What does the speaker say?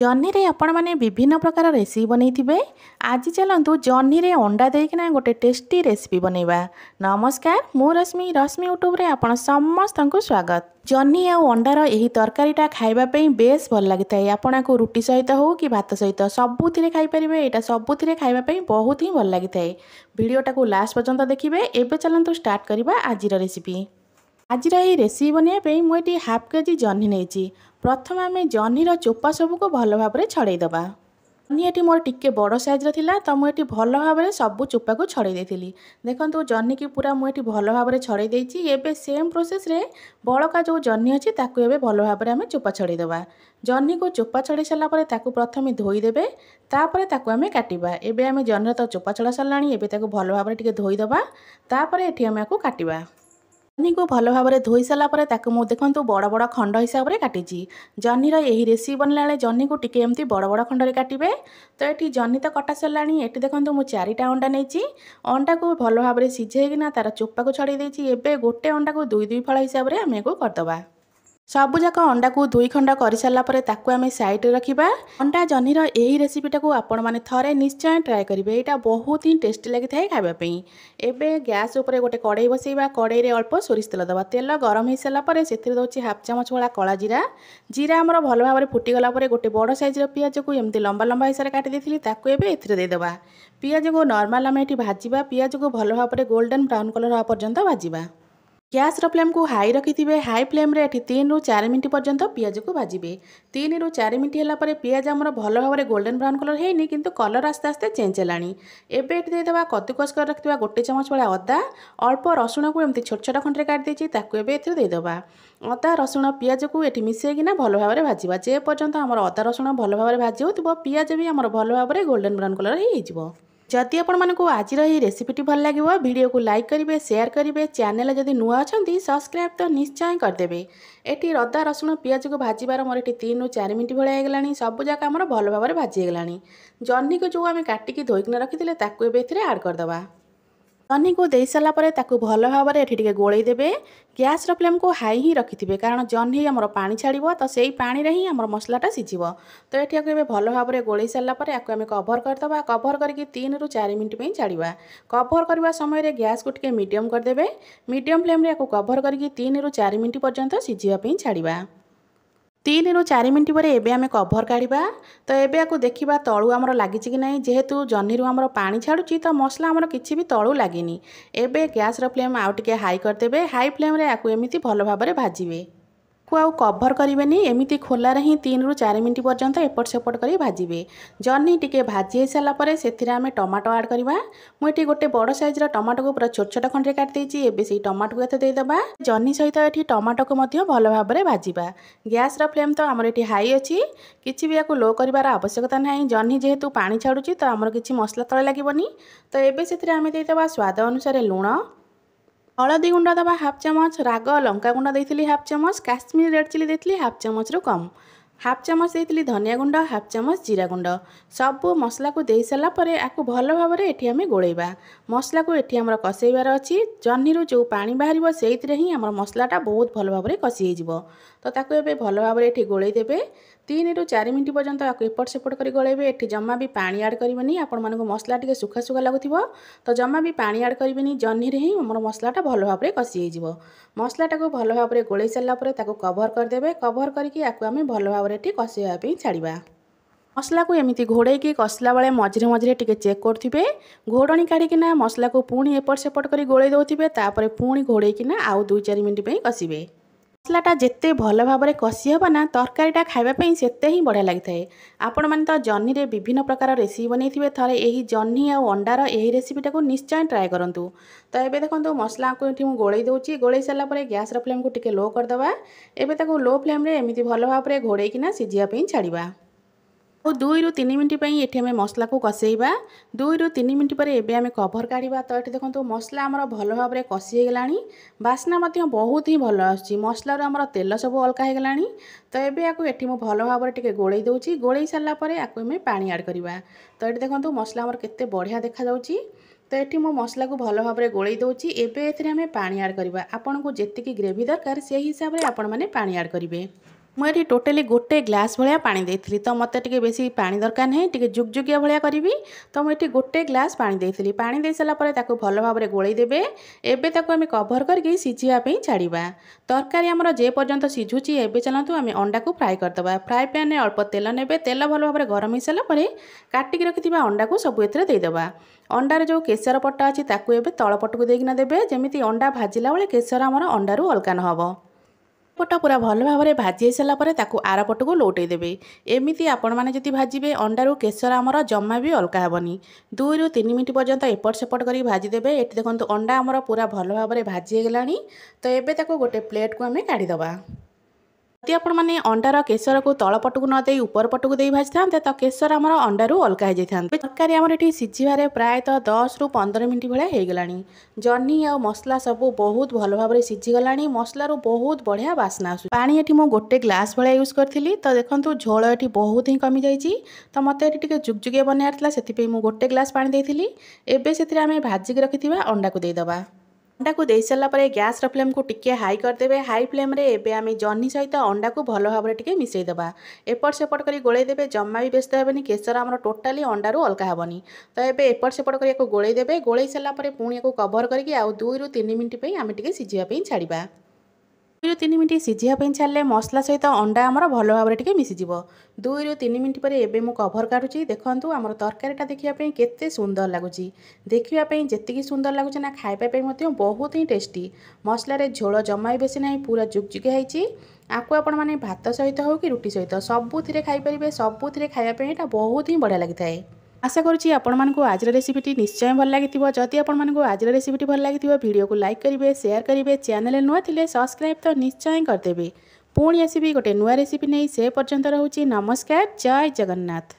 जह्नी रे आपण मैंने विभिन्न प्रकार रेसिपी बनई। आज चलतु जह्नी रे अंडा देकिना गोटे टेस्टी रेसिपी बनैबा। नमस्कार, मु रश्मि रश्मि यूट्यूब रे आपण समस्त को स्वागत। जह्नी आ अंडार यही तरकारीटा खाइबापी बेस भल लगी था। आपण को रुटी सहित हो कि भात सहित सबुथिरे खाई परिबे। एटा सबुथिरे खाइबापी बहुत ही भल लगी था। वीडियोटा को लास्ट पर्यंत देखिए। एबे चलतु स्टार्ट करबा आजिर रेसिपी। आज रेसिपी बनवाई मुझे हाफ केजी जह्नी नहीं। प्रथम आम जह्नीर चोपा सबको भल भाव में छड़ेदबा। जह्नी ये मोर टिके बड़ साइज्र था तो मुझे भल भाव में सब चोपा को छड़े देती। देखो जह्नी की पूरा मुझे भल भाव में छड़े देती। एबे सेम प्रोसेस रे बड़का जो जह्नी अच्छी ताकू एबे भल भाव में आम चोपा छड़ेदबा। जह्नी को चोपा छड़े सारापर ताकू प्रथम धोईदेवे, तापर ताकू आम काटिबा। एबे आम जह्नीर तो चोपा छड़ा सारा। एबे ताकू भल भाव में धोईदबा, तापर एठी आम याकू काटिबा। जह्नी को भल भाव में धोई सारापर देखो बड़ बड़ खंड हिसाब से काटी। जह्नीर यही रेसिपी बनला बेले जह्नी को टिके एमती बड़ बड़ खंड काटे। तो ये जह्नी तो कटा सारा। ये देखो मुझे 4टा अंडा नहीं। अंडा को भल भाव में सीझेकिना तार चोपा को छड़े देती। एबे गोटे अंडा को 2-2 फल हिसाब से आम करदबा। सबुजाक अंडा को 2 खंड कर सारापर आम साइड रखा। अंडा जह्नीर यही रेसिपीटा को आपण मैंने थरे निश्चय ट्राए करेंगे। यहाँ बहुत ही टेस्टी लगी था खावाई। एबे गैस उपर गोटे कड़ई बसैबा। कड़ई रे अल्प सोरिष तेल दबा। तेल गरम हो सारापर से दौर हाफ चामच भाला कला जीरा। जीरा आमर भल भाव में फुटीगला गोटे बड़ साइज्र पियाज को एमती लंबा लंबा हिसाब से काटिदी। देदेबा पियाज को नर्माल आम ये भाजवा। पियाज को भल भाव में गोल्डन ब्राउन कलर हवा पर्यंत भाजवा। गैस फ्लेम को हाई रखिथे। हाई फ्लेम रे 3 ରୁ 4 मिनट पर्यंत पियाज को भाजबे। 3 ରୁ 4 मिनट है पियाज आमर भल भाव में गोल्डन ब्राउन कलर है किंतु कलर आस्ते आस्ते चेंज है। एबे देदेबा कद्दूकस कर रखिथिबा गोटे चामच भाला अदा। अल्प रसुण को एमती छोट छोट खंडे काटिदेछि ताकू एबे एथिरे देदेबा। अदा रसुण पियाज को एठी मिसेकिना भल भाव में भाजवा। जे पर्यंत आमर अदा रसुण भल भाव में भाजी होतिबो पियाज भी आमर भल भाव में गोल्डन ब्राउन कलर हो। जदि आपण मानकु आज रेसिपीटी भल लगे वीडियो को लाइक करेंगे, शेयर करेंगे। चैनल जदि नुआ अच्छा सब्सक्राइब तो निश्चय करदे। एटी अदा रसुण पियाज को भाजबार मोर 3 ରୁ 4 मिनट भाया होगा। सबूक आम भल भाव में भाजीगला। जह्नी को जो आम काटिकी धोईकिना रखी एबे ऐड करदबा। जह्नी को दे सारापर भल भाव में ये गोलैदेवे। गैस फ्लेम को हाई ही रखिथे कारण जह्नी आमर पानी छाड़ तो से पानी रे ही आमर मसलाटा सीझ। तो ये भल भाव में गोलै सारापर आम कभर करदबा। कभर करके 3 ରୁ 4 मिनट छाड़ा। कभर करने समय गैस को टिके मीडियम करदे। मीडियम फ्लेम रे कभर करके 3 ରୁ 4 मिनट पर्यंत सीझापी छाड़ा। 3 ରୁ 4 मिनट पर एबे आमे कभर काढ़ा। तो एबे आकु देखिबा तळु आमर लागिछि कि नहीं। जेहेतु जह्नी आमर पानी छाड़ुछि तो मसला आमर किछि भी तळु लागिनी। एबे गैस फ्लेम आउ टिके हाई करदेबे। हाई फ्लेम रे आकु एमिति भल भाव में भाजिबे। को आउ कभर करेंगे एमती खोलार ही 3 ରୁ 4 मिनट पर्यंत एपट सेपट कर भाजबे। जह्नी टिके भाजी सारापर से टमाटो ऐड करवा। मुझे गोटे बड़ साइज्र टमाटो को पूरा छोट छोट खंडे काटिदेछि। एबे से टमाटो को एते देदेबा। जह्नी सहित ये टमाटो को मध्य भल भाव में भाजवा। गैस फ्लेम तो आमर ये हाई अच्छी किसी भी लो करार आवश्यकता ना। जह्नी जेहेतु पानी छाड़ुछि तो आमर किसी मसला तले लगभग। तो एबे से आम देदेबा स्वाद अनुसार लुण, हलदी गुंड दबा हाफ चामच, राग लंका गुंड देती हाफ चामच, काश्मीर रेड चिली देती हाफ चामच रु कम, हाफ चामच देती धनिया गुंड, हाफ चामच जीरा गुंड। सबू मसला को दे सारापर आपको भल भाव में ये आम गोलैबा। मसला को ये आमर कषाइबार अच्छी। जह्नी जो पानी बाहर से ही आमर मसलाटा बहुत भल भाव में कषि हो। तो ताको एबे भल भाव में ये गोलैदेवे। 3 ରୁ 4 मिनट पर्यंत आपको एपट सेपट कर गोलैबे। ये जमा भी पानी ऐड करेंगे। आपण मानक मसला टे सुखा सुखा लगुव तो जमा भी पानी ऐड करेंगे। जह्नी ही आम मसलाटा भल भाव में कषि हो। मसलाटा को भल भाव में गोलै सारापर कभर करदे। कभर करके आम भल भाव में कषाइवाई छाड़ा। मसला को एमती घोड़े कषला बेले मझे मझे टे चेक करुवे। घोड़नी काढ़िकिना मसला को पुणी एपट सेपट कर गोलै दौथे। तापर पुणी घोड़ेकिना आउ 2-4 मिनट कषिबे। मसलाटा जिते भल भाव में कषि हे ना तरकारीटा खावाई सेते ही बढ़िया लगी थाए। आपण मैंने तो जह्नी रे विभिन्न प्रकार रेसिपी बनई थे। यही जह्नी आ अंडार यही रेसिपीटा को निश्चय ट्राए करूँ। तो ये देखो मसला को ये गोलै दूसरी। गोलै सारापर गैस फ्लेम को टिके लो करदबा। एबे लो फ्लेम रे एमती भल भाव में घोड़ेकिना सीझापी छाड़ा। 2 ରୁ 3 मिनट ये आम मसला को कषाइबा। 2 ରୁ 3 मिनट पर एबे आम कभर काढ़ा। तो ये देखो मसला आमर भल भाव में कषि होगला। बास्ना बहुत ही भल आसुछि। मसलार आमर तेल सब अलगा होगला। तो ये ये भल भाव में टिके गोलै दूसरी। गोलै सारापर आपको आम पानी ऐड करवा। तो ये देखो मसला आमर केते बढ़िया देखा जाउछि। तो ये मो मसला को भल भाव में गोलै दूसरी। एबे एथिरे आम पानी ऐड करवा। आपन को जेतिकी ग्रेवी दरकार से हिसाब से आपण माने पानी ऐड करेंगे। मुझे टोटाली गोटे ग्लास भाया पानी देती तो मत टे बेसी पानी दरकार नहीं टे जुगजुगिया भाया करी तो मुझे गोटे ग्लास पानी देती पानी दे सारापर भल भाव में गोलईदेवे एबे ताको आम कभर करके सिझापी छाड़ा तरकारी आमर जे पर्यंत सिझुची एबे चलतु आम अंडा को फ्राए करदे फ्राए पैन में अल्प तेल ने तेल भल भाव में गरम हो सारापर काटिक रखि अंडा को सब एदेदेवा अंडार जो केसर पट्टा अच्छी ताकू तल पटक देना देवे जमी अंडा भाजिला बेले केसर आमर अंडारू अलगा नहब पट पूरा भल भाव में भाजी सारापर आर पट को लौटेदेवे एमती आपण मैंने जब भाजबे अंडारू केसर आमर जमा भी अलगा हेनी 2 ରୁ 3 मिनट पर्यंत एपट सेपट कर भाजीदेवे ये देखो अंडा आमर पूरा भल भाव में भाजीगला तो ये गोटे प्लेट को आम काढ़ीदबा यदि आपण मैंने अंडार केसर को तल पटक न दे ऊपर पटक दे भाजी था तो केसर आमर अंडारू अलगा हो जाता तरकारी आमर ये सिझारे प्रायतः 10 ରୁ 15 मिनट भाया होगला जह्नी आ मसला सब बहुत भल भाव में सिझीगला मसलार बहुत बढ़िया बास्ना आस पानी ये मुझे गोटे ग्लास भाया यूज करी तो देखो झोल ये बहुत ही कमी जाइए तो मत ये जुगजुगिया बनाइला से गोटे ग्लास पानी देती एवं से आम भाजिक रखि अंडा को देदेबा अंडा को दे सारापर गैस फ्लेम को टिके हाई करदे हाई फ्लेम रे एबे आम जह्नी सहित अंडा को भल भाव में मिसईदेवा एपट सेपट कर गोलईदेवे जमा भी व्यस्त हेनी केसर आमर टोटाली अंडारू अलगा हेनी तो ये एपट सेपट कर गोलईदेवे गोलई सारापर पुणी को कभर करके आउ 2 ରୁ 3 मिनट आम टे सिझापी छाड़ा 2 ରୁ 3 मिनट सिझापी छाड़े मसला सहित अंडा आमर भल भाव में मिसीज 2 ରୁ 3 मिनट पर एबे मु कभर काटुची देखंतु आमर तरकारीटा देखिया केते सुंदर लगुच देखिया जेतिकी सुंदर लगुच ना खाइबा बहुत ही टेस्टी मसलार झोल जमा बेसी ना पूरा जुगजुगिया होइची आपको आपण मैंने भात सहित हो कि रुटी सहित सबुथिरे खाइपारे सबुथिरे खाइबा यहाँ बहुत ही बढ़िया लगी है आशा करुँची आपण मानक आज रेसिपीटी निश्चय भल लगी जदि आपण मानक आज रेसिपीटी भल लगी वीडियो को लाइक करेंगे शेयर करेंगे चैनल नुआ थे सब्सक्राइब तो निश्चय करदेवे पुणी आसबि गोटे नुआ रेसिपी नहीं से पर्यंत रोचे नमस्कार जय जगन्नाथ।